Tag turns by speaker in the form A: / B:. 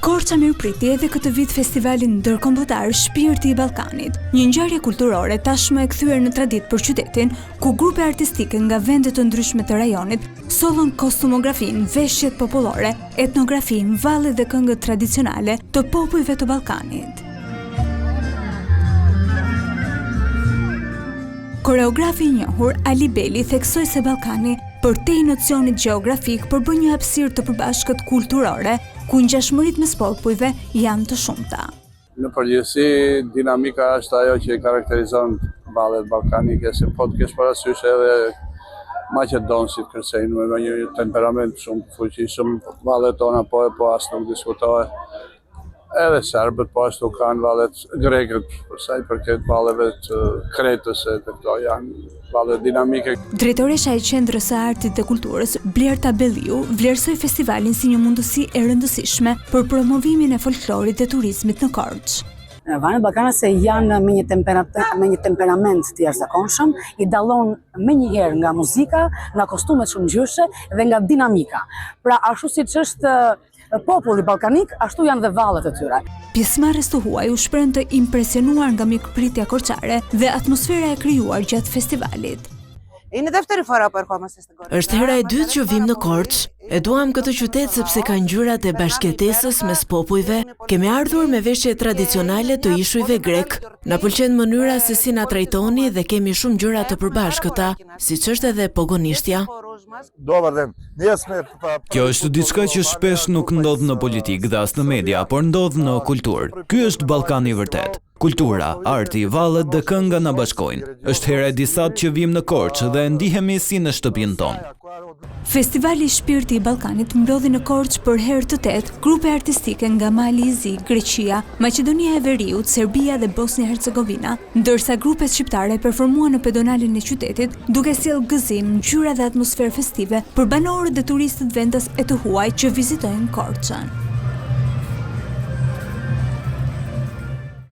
A: Korça mirëpriti edhe këtë vit festivalin ndërkombëtar Shpirti i Ballkanit, një ngjarje kulturore tashmë e kthyer në traditë për qytetin, ku grupe artistike nga vende të ndryshme të rajonit sollën kostumografin, veshjet popullore, etnografin, valle dhe këngët tradicionale të popujve të Ballkanit. Koreografi i njohur Ali Beli theksoi se Ballkani, përtej nocionit gjeografik, përbën një hapësirë të përbashkët kulturore, ku ngjashmëritë mes popujve janë të shumta.
B: Në përgjithësi, dinamika është ajo që i karakterizon vallet ballkanike, se po të kesh parasysh edhe maqedonësit kërcejnë me një temperament shumë të fuqishëm, vallet tona po as nuk diskutohet. Edhe serbët po ashtu kanë vallet grekët, për sa i përket valleve të Kretës, se këto janë valle dinamike.
A: Drejtoresha e Qendrës së Artit dhe Kulturës, Blerta Belliu, vlerësoi festivalin si një mundësi e rëndësishme për promovimin e folklorit dhe turizmit në Korçë.
C: Vallet ballkanase janë me një temperament të jashtëzakonshëm, i dallon menjëherë nga muzika, nga kostumet shumë ngjyrëshe dhe nga dinamika. Pra ashtu siç është populli ballkanik, ashtu janë dhe vallet e tyre.
A: Pjesëmarrës të huaj u shprehën të impresionuar nga mikpritja korçare dhe atmosfera e krijuar gjatë festivalit.
D: Është hera e dytë që vim në Korçë. E duam këtë qytet sepse ka ngjyrat e bashkëjetesës mes popujve. Kemi ardhur me veshje tradicionale të ishujve grek. Na pëlqen mënyra se si na trajtoni dhe kemi shumë gjëra të përbashkëta, siç është edhe pogonishtja.
E: Kjo është diçka që shpesh nuk ndodh në politikë dhe as në media, por ndodh në kulturë. Ky është Ballkani i vërtet. Kultura, arti, vallet dhe kënga na bashkojnë. Është hera e disat që vim në Korçë dhe ndihemi si në shtëpinë tonë.
A: Festivali Shpirti i Ballkanit mblodhi në Korçë për herë të tetë grupe artistike nga Mali i Zi, Greqia, Maqedonia e Veriut, Serbia dhe Bosnia-Hercegovina, ndërsa grupet shqiptare performuan në pedonalen e qytetit, duke sjellë gëzim, ngjyra dhe atmosferë festive për banorët dhe turistët vendas e të huaj që vizitojnë Korçën.